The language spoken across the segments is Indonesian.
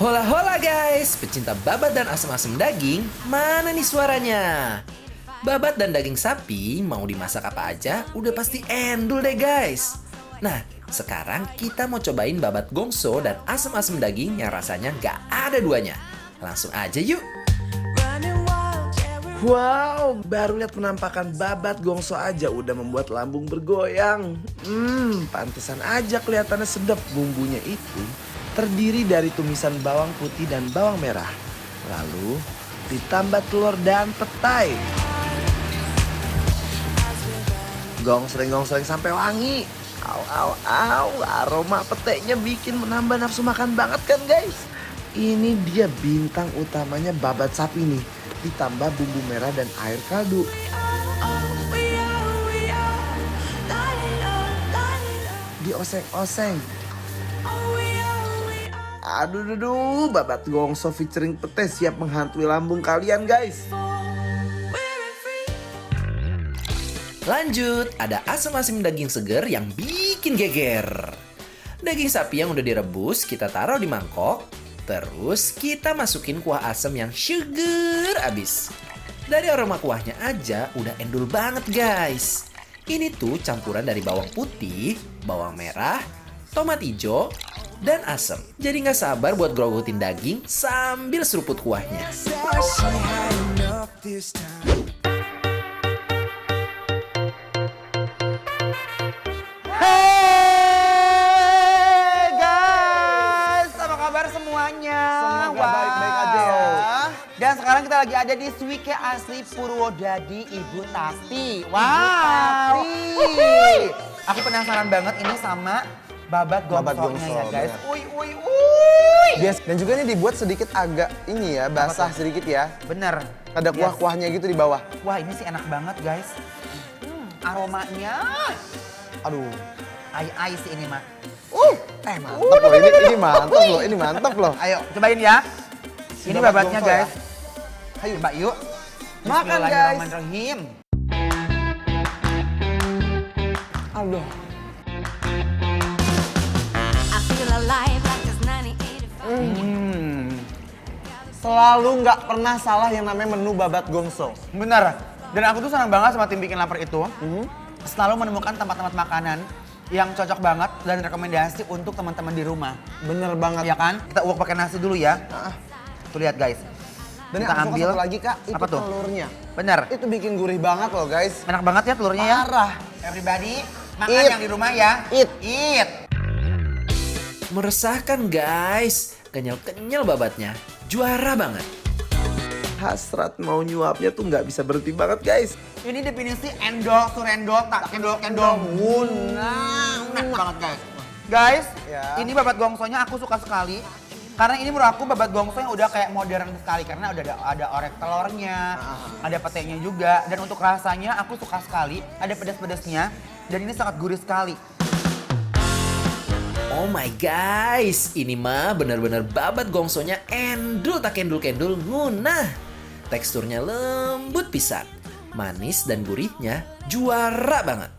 Hola hola guys, pecinta babat dan asam-asam daging, mana nih suaranya? Babat dan daging sapi mau dimasak apa aja udah pasti endul deh guys. Nah, sekarang kita mau cobain babat gongso dan asam-asam daging yang rasanya gak ada duanya. Langsung aja yuk. Wow, baru lihat penampakan babat gongso aja udah membuat lambung bergoyang. Pantesan aja kelihatannya sedap. Bumbunya itu terdiri dari tumisan bawang putih dan bawang merah. Lalu ditambah telur dan petai. Gongsreng sampai wangi. Au, aroma petainya bikin menambah nafsu makan banget kan guys. Ini dia bintang utamanya babat sapi nih. Ditambah bumbu merah dan air kaldu. Dioseng-oseng. Aduh, babat gongso featuring pete siap menghantui lambung kalian guys. Lanjut, ada asam-asam daging seger yang bikin geger. Daging sapi yang udah direbus kita taruh di mangkok. Terus kita masukin kuah asam yang seger abis. Dari aroma kuahnya aja udah endul banget guys. Ini tuh campuran dari bawang putih, bawang merah, tomat hijau, dan asam. Jadi nggak sabar buat grogotin daging sambil seruput kuahnya. Semoga baik-baik aja ya. Dan sekarang kita lagi ada di Swike Asli Purwodadi Ibu Tasti. Wow. Aku penasaran banget ini sama babat gongsonya ya guys. Yes, dan juga ini dibuat sedikit agak ini ya, basah sedikit ya. Bener. Ada kuah-kuahnya gitu di bawah. Wah ini sih enak banget guys. Aromanya. Aduh. Ai sih ini mah. Mantap loh, ini mantap loh. Ayo cobain ya. Ini babat babatnya gongso guys. ya. Ayo mbak yuk. Makan, guys. Bismillahirrahmanirrahim. Aduh. Selalu nggak pernah salah yang namanya menu babat gongso. Bener. Dan aku tuh senang banget sama tim Bikin Lapar itu. Selalu menemukan tempat-tempat makanan yang cocok banget dan rekomendasi untuk teman-teman di rumah. Bener banget. Ya kan? Kita uak pakai nasi dulu ya. Tuh lihat guys. Dan kita yang aku suka ambil satu lagi kak, itu apa tuh? telurnya. Bener. Itu bikin gurih banget loh guys. Enak banget ya telurnya ya. Parah. Everybody, makan Eat. yang di rumah ya. Eat. Meresahkan guys, kenyal-kenyal babatnya. Juara banget. Hasrat mau nyuapnya tuh nggak bisa berhenti banget guys. Ini definisi endol, surendol, tak kendol, enak banget guys. Guys, Ya. ini babat gongsonya aku suka sekali. Karena ini menurut aku babat gongso yang udah kayak modern sekali. Karena udah ada orek telurnya, ada petenya juga. Dan untuk rasanya aku suka sekali. Ada pedas-pedasnya. Dan ini sangat gurih sekali. Oh my guys, ini mah bener-bener babat gongsonya endul tak kendul-kendul ngunah. Teksturnya lembut pisan, manis dan gurihnya juara banget.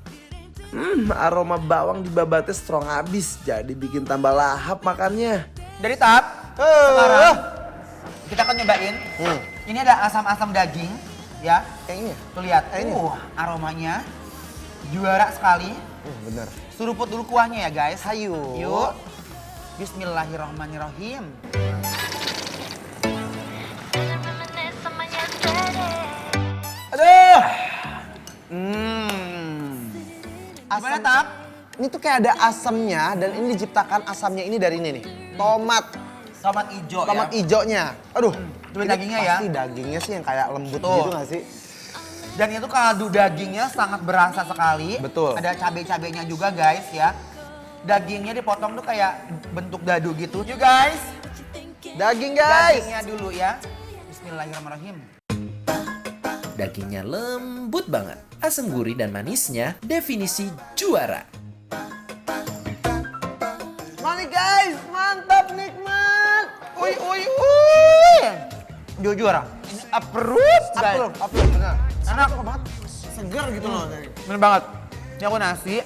Aroma bawang di babatnya strong abis, jadi bikin tambah lahap makannya. Dari tahap, sekarang kita akan nyobain. Ini ada asam-asam daging, ya. Yang ini ya? Tuh lihat, Ini. aromanya juara sekali. Bener. Seruput dulu kuahnya ya guys. Hayu. Yuk. Bismillahirrahmanirrahim. Aduh. Gimana Tap? Ini tuh kayak ada asamnya dan ini diciptakan asamnya ini dari ini nih. Tomat Tomat hijau tomat ya. hijaunya. Aduh. Coba ini dagingnya ya. Pasti dagingnya sih yang kayak lembut Tuh. gitu gak sih? Dan itu kaldu dagingnya sangat berasa sekali. Betul. Ada cabai-cabainya juga guys ya. Dagingnya dipotong tuh kayak bentuk dadu gitu. Yuk guys. Daging guys. Dagingnya dulu ya. Bismillahirrahmanirrahim. Dagingnya lembut banget, asam gurih dan manisnya definisi juara. Mari guys, mantap nikmat. Jujur, ini approve guys. Approve benar. Enak banget. Segar gitu loh. Bener banget. Ini aku nasi.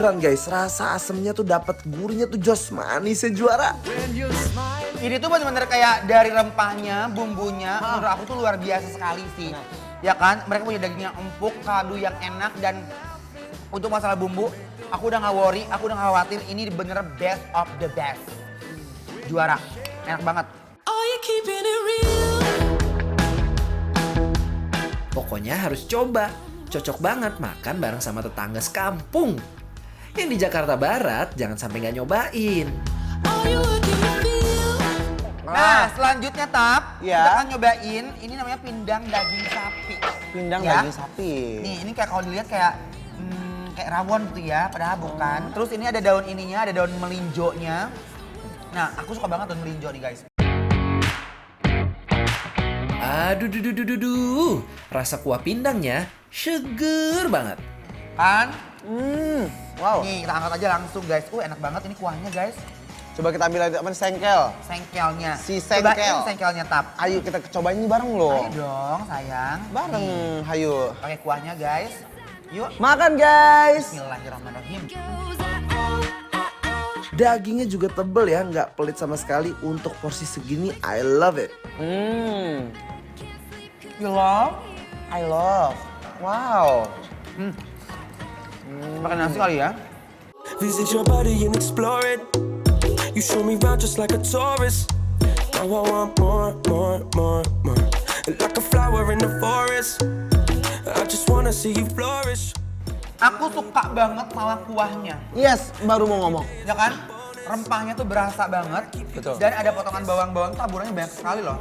beneran guys, rasa asemnya tuh dapat, gurihnya tuh jos, manisnya juara. Ini tuh bener-bener kayak dari rempahnya, bumbunya, menurut aku tuh luar biasa sekali sih. Ya kan, mereka punya daging yang empuk, kaldu yang enak, dan untuk masalah bumbu, aku udah gak worry, aku udah gak khawatir. Ini bener best of the best. Juara, enak banget. Pokoknya harus coba. Cocok banget makan bareng sama tetangga sekampung. Yang di Jakarta Barat jangan sampai nggak nyobain. Nah, selanjutnya Tap, Ya. kita akan nyobain, ini namanya pindang daging sapi. Pindang Ya. daging sapi. Nih, ini kayak kalau dilihat kayak kayak rawon gitu ya, padahal bukan. Terus ini ada daun ininya, ada daun melinjonya. Nah, aku suka banget daun melinjo nih guys. Aduh, rasa kuah pindangnya seger banget. Kan? Wow. Nih, kita angkat aja langsung guys. Enak banget ini kuahnya guys. Coba kita ambil apa sengkel. Sengkelnya. Si sengkel. Cobain sengkelnya Tap. Ayo kita cobain ini bareng loh. Ayo dong sayang. Bareng, Nih, hayu. pakai kuahnya guys. Yuk. Makan guys. Bismillahirrahmanirrahim. Dagingnya juga tebel ya, nggak pelit sama sekali. Untuk porsi segini, I love it. You love? I love. Wow. Makan nasi kali ya. Visit your body and explore it. You show me round just like a tourist. Now I want more, more, more, more. Like a flower in the forest. I just wanna see you flourish. Aku suka banget sama kuahnya. Yes, baru mau ngomong. Ya kan? Rempahnya tuh berasa banget. Betul. Dan ada potongan bawang-bawang, taburannya banyak sekali loh.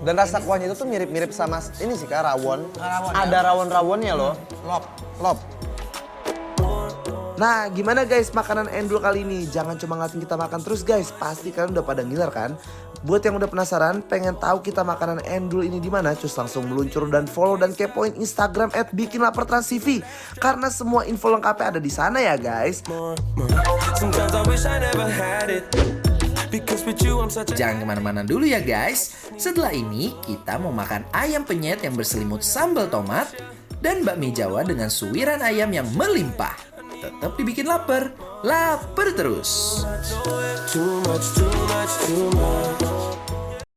Dan rasa kuahnya itu tuh mirip-mirip sama ini sih Kak, rawon. Rawon, Ada ya? rawon-rawonnya loh. Lop. Lop. Nah, gimana guys makanan Endul kali ini? Jangan cuma ngeliatin kita makan terus guys. Pasti kalian udah pada ngiler kan? Buat yang udah penasaran, pengen tahu kita makanan Endul ini di mana? Cus langsung meluncur dan follow dan kepoin Instagram @bikinlapertransTV. Karena semua info lengkapnya ada di sana ya guys. More, more. Sometimes I wish I never had it. Because with you I'm such a... Jangan kemana-mana dulu ya guys. Setelah ini kita mau makan ayam penyet yang berselimut sambal tomat dan bakmi Jawa dengan suwiran ayam yang melimpah. Tetap dibikin lapar terus. Too much, too much, too much.